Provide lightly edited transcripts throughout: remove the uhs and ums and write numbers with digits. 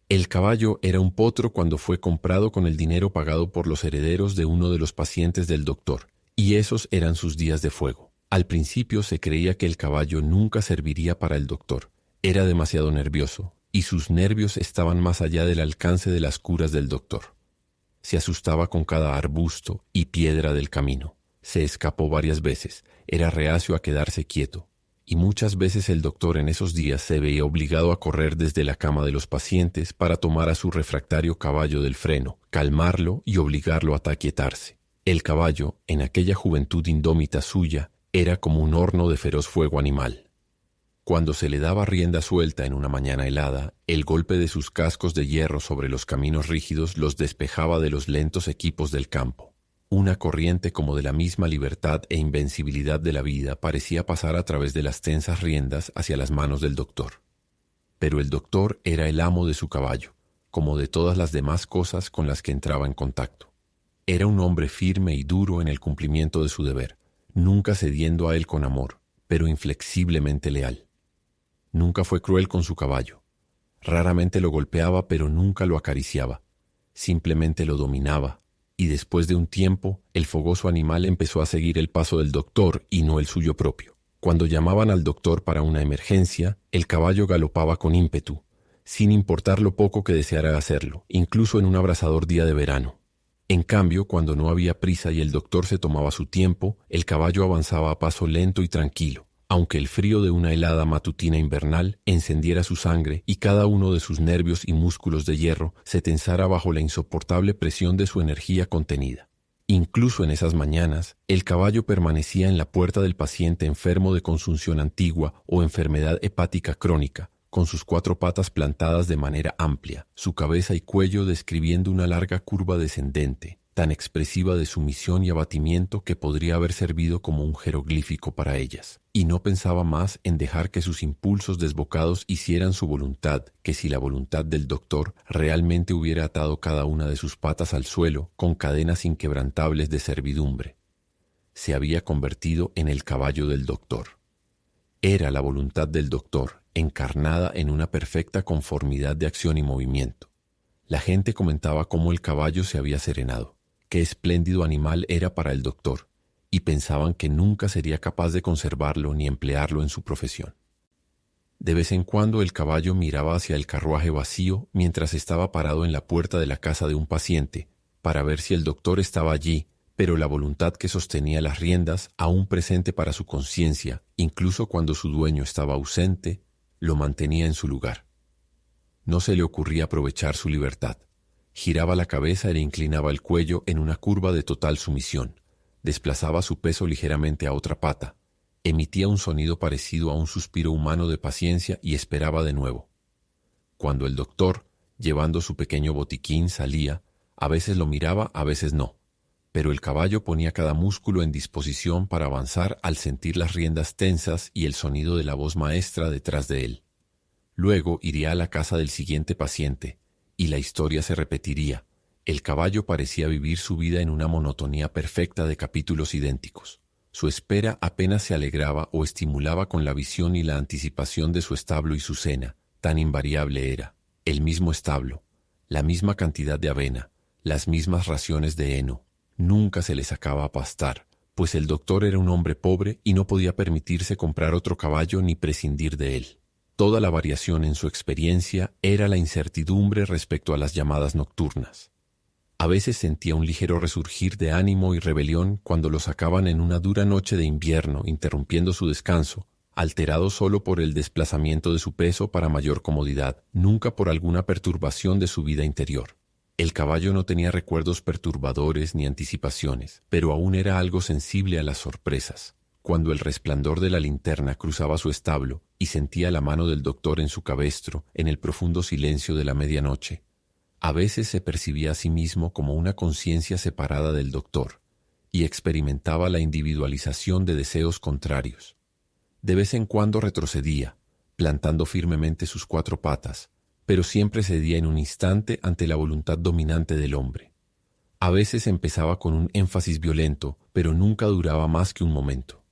El caballo era un potro cuando fue comprado con el dinero pagado por los herederos de uno de los pacientes del doctor, y esos eran sus días de fuego. Al principio se creía que el caballo nunca serviría para el doctor. Era demasiado nervioso, y sus nervios estaban más allá del alcance de las curas del doctor. Se asustaba con cada arbusto y piedra del camino. Se escapó varias veces, era reacio a quedarse quieto, y muchas veces el doctor en esos días se veía obligado a correr desde la cama de los pacientes para tomar a su refractario caballo del freno, calmarlo y obligarlo a aquietarse. El caballo, en aquella juventud indómita suya, era como un horno de feroz fuego animal. Cuando se le daba rienda suelta en una mañana helada, el golpe de sus cascos de hierro sobre los caminos rígidos los despejaba de los lentos equipos del campo. Una corriente como de la misma libertad e invencibilidad de la vida parecía pasar a través de las tensas riendas hacia las manos del doctor. Pero el doctor era el amo de su caballo, como de todas las demás cosas con las que entraba en contacto. Era un hombre firme y duro en el cumplimiento de su deber, nunca cediendo a él con amor, pero inflexiblemente leal. Nunca fue cruel con su caballo. Raramente lo golpeaba, pero nunca lo acariciaba. Simplemente lo dominaba, y después de un tiempo, el fogoso animal empezó a seguir el paso del doctor y no el suyo propio. Cuando llamaban al doctor para una emergencia, el caballo galopaba con ímpetu, sin importar lo poco que deseara hacerlo, incluso en un abrasador día de verano. En cambio, cuando no había prisa y el doctor se tomaba su tiempo, el caballo avanzaba a paso lento y tranquilo, aunque el frío de una helada matutina invernal encendiera su sangre y cada uno de sus nervios y músculos de hierro se tensara bajo la insoportable presión de su energía contenida. Incluso en esas mañanas, el caballo permanecía en la puerta del paciente enfermo de consunción antigua o enfermedad hepática crónica, con sus 4 patas plantadas de manera amplia, su cabeza y cuello describiendo una larga curva descendente, tan expresiva de sumisión y abatimiento que podría haber servido como un jeroglífico para ellas, y no pensaba más en dejar que sus impulsos desbocados hicieran su voluntad que si la voluntad del doctor realmente hubiera atado cada una de sus patas al suelo con cadenas inquebrantables de servidumbre. Se había convertido en el caballo del doctor. Era la voluntad del doctor, encarnada en una perfecta conformidad de acción y movimiento. La gente comentaba cómo el caballo se había serenado. Qué espléndido animal era para el doctor, y pensaban que nunca sería capaz de conservarlo ni emplearlo en su profesión. De vez en cuando el caballo miraba hacia el carruaje vacío mientras estaba parado en la puerta de la casa de un paciente, para ver si el doctor estaba allí, pero la voluntad que sostenía las riendas, aún presente para su conciencia, incluso cuando su dueño estaba ausente, lo mantenía en su lugar. No se le ocurría aprovechar su libertad. Giraba la cabeza e le inclinaba el cuello en una curva de total sumisión. Desplazaba su peso ligeramente a otra pata. Emitía un sonido parecido a un suspiro humano de paciencia y esperaba de nuevo. Cuando el doctor, llevando su pequeño botiquín, salía, a veces lo miraba, a veces no. Pero el caballo ponía cada músculo en disposición para avanzar al sentir las riendas tensas y el sonido de la voz maestra detrás de él. Luego iría a la casa del siguiente paciente, y la historia se repetiría. El caballo parecía vivir su vida en una monotonía perfecta de capítulos idénticos. Su espera apenas se alegraba o estimulaba con la visión y la anticipación de su establo y su cena, tan invariable era. El mismo establo, la misma cantidad de avena, las mismas raciones de heno. Nunca se le sacaba a pastar, pues el doctor era un hombre pobre y no podía permitirse comprar otro caballo ni prescindir de él. Toda la variación en su experiencia era la incertidumbre respecto a las llamadas nocturnas. A veces sentía un ligero resurgir de ánimo y rebelión cuando lo sacaban en una dura noche de invierno, interrumpiendo su descanso, alterado solo por el desplazamiento de su peso para mayor comodidad, nunca por alguna perturbación de su vida interior. El caballo no tenía recuerdos perturbadores ni anticipaciones, pero aún era algo sensible a las sorpresas. Cuando el resplandor de la linterna cruzaba su establo y sentía la mano del doctor en su cabestro en el profundo silencio de la medianoche, a veces se percibía a sí mismo como una conciencia separada del doctor y experimentaba la individualización de deseos contrarios. De vez en cuando retrocedía, plantando firmemente sus 4 patas, pero siempre cedía en un instante ante la voluntad dominante del hombre. A veces empezaba con un énfasis violento, pero nunca duraba más que un momento.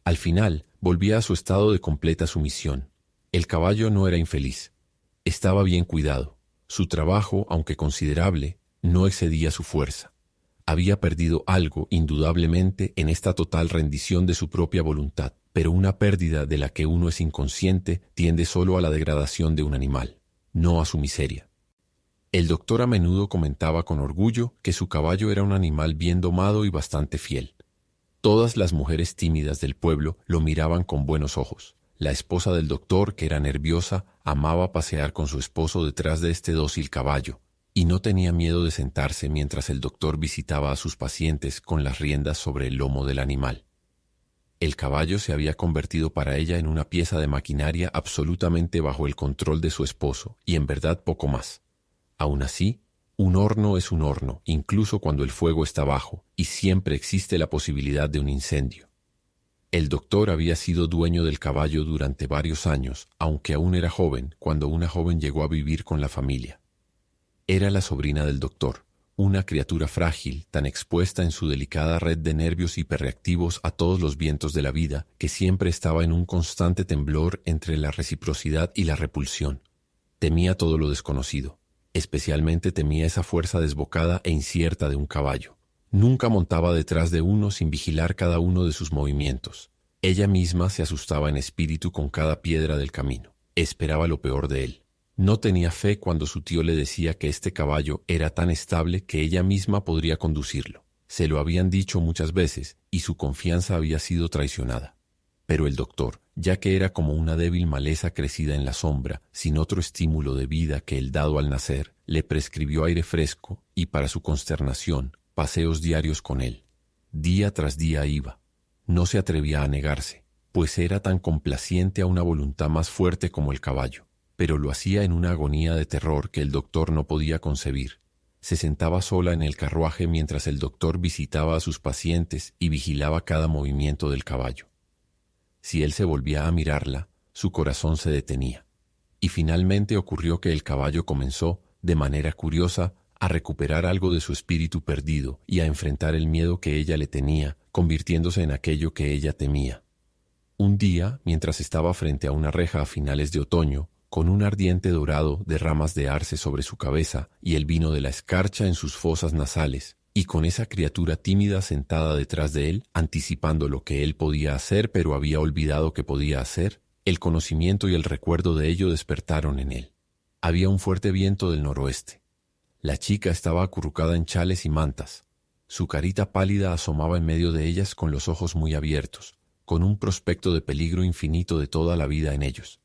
Al final, volvía a su estado de completa sumisión. El caballo no era infeliz. Estaba bien cuidado. Su trabajo, aunque considerable, no excedía su fuerza. Había perdido algo, indudablemente, en esta total rendición de su propia voluntad, pero una pérdida de la que uno es inconsciente tiende solo a la degradación de un animal, no a su miseria. El doctor a menudo comentaba con orgullo que su caballo era un animal bien domado y bastante fiel. Todas las mujeres tímidas del pueblo lo miraban con buenos ojos. La esposa del doctor, que era nerviosa, amaba pasear con su esposo detrás de este dócil caballo, y no tenía miedo de sentarse mientras el doctor visitaba a sus pacientes con las riendas sobre el lomo del animal. El caballo se había convertido para ella en una pieza de maquinaria absolutamente bajo el control de su esposo, y en verdad poco más. Aún así, un horno es un horno, incluso cuando el fuego está bajo, y siempre existe la posibilidad de un incendio. El doctor había sido dueño del caballo durante varios años, aunque aún era joven, cuando una joven llegó a vivir con la familia. Era la sobrina del doctor, una criatura frágil, tan expuesta en su delicada red de nervios hiperreactivos a todos los vientos de la vida, que siempre estaba en un constante temblor entre la reciprocidad y la repulsión. Temía todo lo desconocido. Especialmente temía esa fuerza desbocada e incierta de un caballo. Nunca montaba detrás de uno sin vigilar cada uno de sus movimientos. Ella misma se asustaba en espíritu con cada piedra del camino. Esperaba lo peor de él. No tenía fe cuando su tío le decía que este caballo era tan estable que ella misma podría conducirlo. Se lo habían dicho muchas veces y su confianza había sido traicionada. Pero el doctor, ya que era como una débil maleza crecida en la sombra, sin otro estímulo de vida que el dado al nacer, le prescribió aire fresco y, para su consternación, paseos diarios con él. Día tras día iba. No se atrevía a negarse, pues era tan complaciente a una voluntad más fuerte como el caballo, pero lo hacía en una agonía de terror que el doctor no podía concebir. Se sentaba sola en el carruaje mientras el doctor visitaba a sus pacientes y vigilaba cada movimiento del caballo. Si él se volvía a mirarla, su corazón se detenía. Y finalmente ocurrió que el caballo comenzó, de manera curiosa, a recuperar algo de su espíritu perdido y a enfrentar el miedo que ella le tenía, convirtiéndose en aquello que ella temía. Un día, mientras estaba frente a una reja a finales de otoño, con un ardiente dorado de ramas de arce sobre su cabeza y el vino de la escarcha en sus fosas nasales, y con esa criatura tímida sentada detrás de él, anticipando lo que él podía hacer pero había olvidado que podía hacer, el conocimiento y el recuerdo de ello despertaron en él. Había un fuerte viento del noroeste. La chica estaba acurrucada en chales y mantas. Su carita pálida asomaba en medio de ellas con los ojos muy abiertos, con un prospecto de peligro infinito de toda la vida en ellos.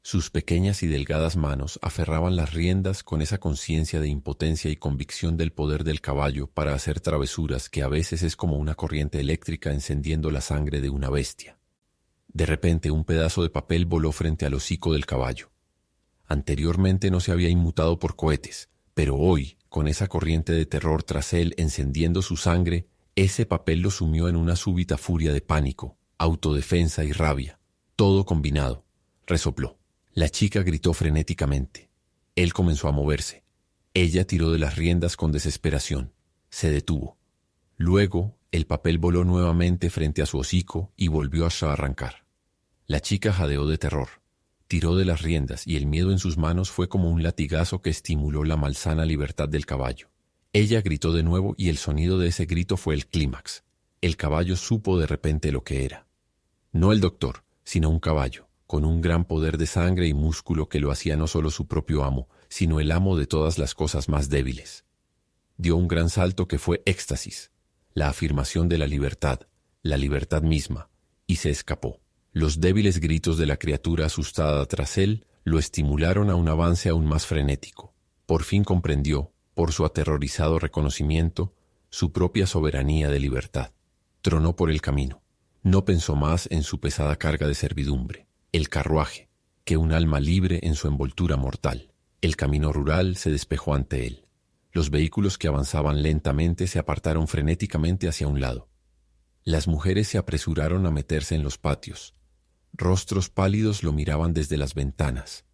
Sus pequeñas y delgadas manos aferraban las riendas con esa conciencia de impotencia y convicción del poder del caballo para hacer travesuras que a veces es como una corriente eléctrica encendiendo la sangre de una bestia. De repente un pedazo de papel voló frente al hocico del caballo. Anteriormente no se había inmutado por cohetes, pero hoy, con esa corriente de terror tras él encendiendo su sangre, ese papel lo sumió en una súbita furia de pánico, autodefensa y rabia, todo combinado. Resopló. La chica gritó frenéticamente. Él comenzó a moverse. Ella tiró de las riendas con desesperación. Se detuvo. Luego, el papel voló nuevamente frente a su hocico y volvió a arrancar. La chica jadeó de terror. Tiró de las riendas y el miedo en sus manos fue como un latigazo que estimuló la malsana libertad del caballo. Ella gritó de nuevo y el sonido de ese grito fue el clímax. El caballo supo de repente lo que era. No el doctor, sino un caballo, con un gran poder de sangre y músculo que lo hacía no solo su propio amo, sino el amo de todas las cosas más débiles. Dio un gran salto que fue éxtasis, la afirmación de la libertad misma, y se escapó. Los débiles gritos de la criatura asustada tras él lo estimularon a un avance aún más frenético. Por fin comprendió, por su aterrorizado reconocimiento, su propia soberanía de libertad. Tronó por el camino. No pensó más en su pesada carga de servidumbre. El carruaje, que un alma libre en su envoltura mortal. El camino rural se despejó ante él. Los vehículos que avanzaban lentamente se apartaron frenéticamente hacia un lado. Las mujeres se apresuraron a meterse en los patios. Rostros pálidos lo miraban desde las ventanas.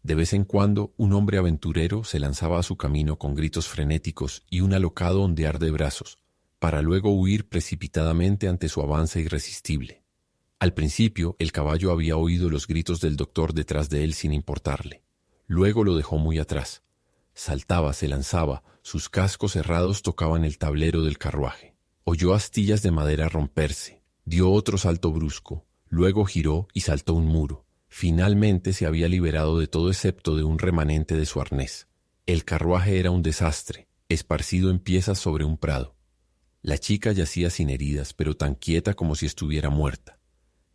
De vez en cuando, un hombre aventurero se lanzaba a su camino con gritos frenéticos y un alocado ondear de brazos, para luego huir precipitadamente ante su avance irresistible. Al principio, el caballo había oído los gritos del doctor detrás de él sin importarle. Luego lo dejó muy atrás. Saltaba, se lanzaba, sus cascos herrados tocaban el tablero del carruaje. Oyó astillas de madera romperse, dio otro salto brusco, luego giró y saltó un muro. Finalmente se había liberado de todo excepto de un remanente de su arnés. El carruaje era un desastre, esparcido en piezas sobre un prado. La chica yacía sin heridas, pero tan quieta como si estuviera muerta,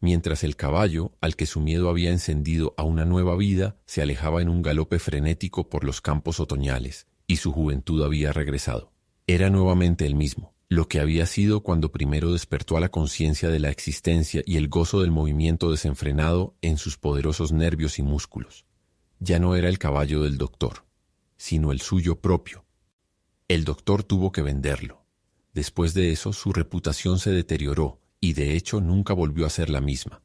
mientras el caballo, al que su miedo había encendido a una nueva vida, se alejaba en un galope frenético por los campos otoñales, y su juventud había regresado. Era nuevamente el mismo, lo que había sido cuando primero despertó a la conciencia de la existencia y el gozo del movimiento desenfrenado en sus poderosos nervios y músculos. Ya no era el caballo del doctor, sino el suyo propio. El doctor tuvo que venderlo. Después de eso, su reputación se deterioró y de hecho nunca volvió a ser la misma.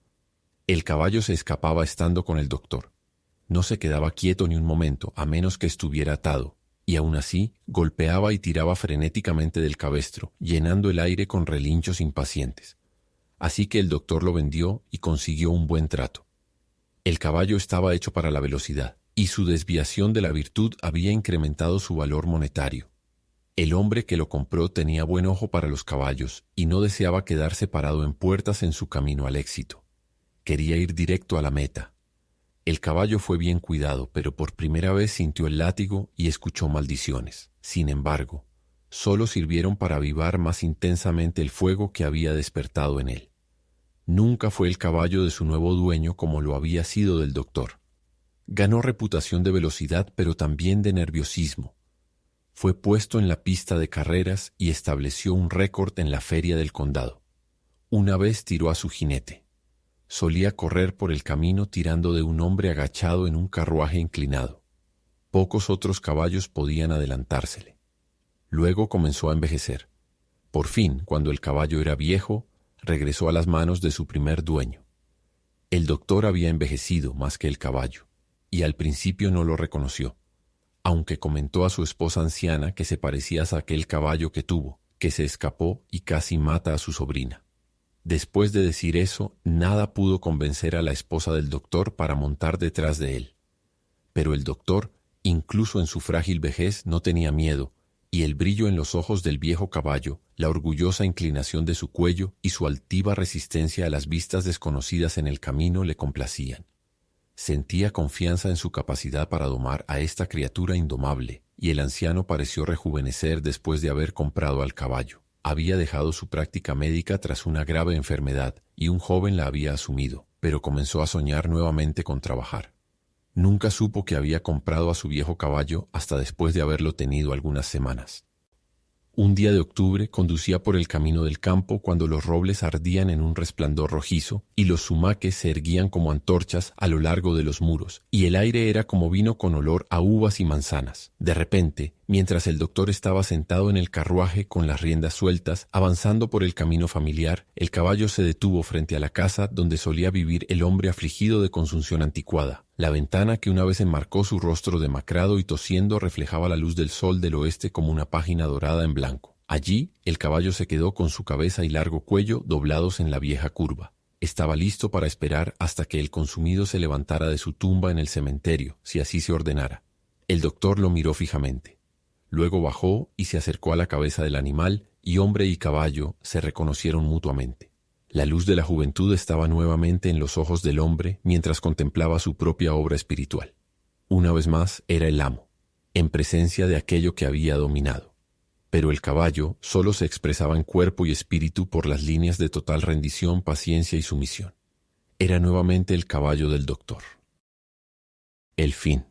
El caballo se escapaba estando con el doctor. No se quedaba quieto ni un momento, a menos que estuviera atado, y aún así golpeaba y tiraba frenéticamente del cabestro, llenando el aire con relinchos impacientes. Así que el doctor lo vendió y consiguió un buen trato. El caballo estaba hecho para la velocidad, y su desviación de la virtud había incrementado su valor monetario. El hombre que lo compró tenía buen ojo para los caballos y no deseaba quedarse parado en puertas en su camino al éxito. Quería ir directo a la meta. El caballo fue bien cuidado, pero por primera vez sintió el látigo y escuchó maldiciones. Sin embargo, solo sirvieron para avivar más intensamente el fuego que había despertado en él. Nunca fue el caballo de su nuevo dueño como lo había sido del doctor. Ganó reputación de velocidad, pero también de nerviosismo. Fue puesto en la pista de carreras y estableció un récord en la feria del condado. Una vez tiró a su jinete. Solía correr por el camino tirando de un hombre agachado en un carruaje inclinado. Pocos otros caballos podían adelantársele. Luego comenzó a envejecer. Por fin, cuando el caballo era viejo, regresó a las manos de su primer dueño. El doctor había envejecido más que el caballo, y al principio no lo reconoció, aunque comentó a su esposa anciana que se parecía a aquel caballo que tuvo, que se escapó y casi mata a su sobrina. Después de decir eso, nada pudo convencer a la esposa del doctor para montar detrás de él. Pero el doctor, incluso en su frágil vejez, no tenía miedo, y el brillo en los ojos del viejo caballo, la orgullosa inclinación de su cuello y su altiva resistencia a las vistas desconocidas en el camino le complacían. Sentía confianza en su capacidad para domar a esta criatura indomable, y el anciano pareció rejuvenecer después de haber comprado al caballo. Había dejado su práctica médica tras una grave enfermedad, y un joven la había asumido, pero comenzó a soñar nuevamente con trabajar. Nunca supo que había comprado a su viejo caballo hasta después de haberlo tenido algunas semanas. Un día de octubre conducía por el camino del campo cuando los robles ardían en un resplandor rojizo y los sumaques se erguían como antorchas a lo largo de los muros, y el aire era como vino con olor a uvas y manzanas. De repente, mientras el doctor estaba sentado en el carruaje con las riendas sueltas, avanzando por el camino familiar, el caballo se detuvo frente a la casa donde solía vivir el hombre afligido de consunción anticuada. La ventana que una vez enmarcó su rostro demacrado y tosiendo reflejaba la luz del sol del oeste como una página dorada en blanco. Allí, el caballo se quedó con su cabeza y largo cuello doblados en la vieja curva. Estaba listo para esperar hasta que el consumido se levantara de su tumba en el cementerio, si así se ordenara. El doctor lo miró fijamente. Luego bajó y se acercó a la cabeza del animal, y hombre y caballo se reconocieron mutuamente. La luz de la juventud estaba nuevamente en los ojos del hombre mientras contemplaba su propia obra espiritual. Una vez más era el amo, en presencia de aquello que había dominado. Pero el caballo solo se expresaba en cuerpo y espíritu por las líneas de total rendición, paciencia y sumisión. Era nuevamente el caballo del doctor. El fin.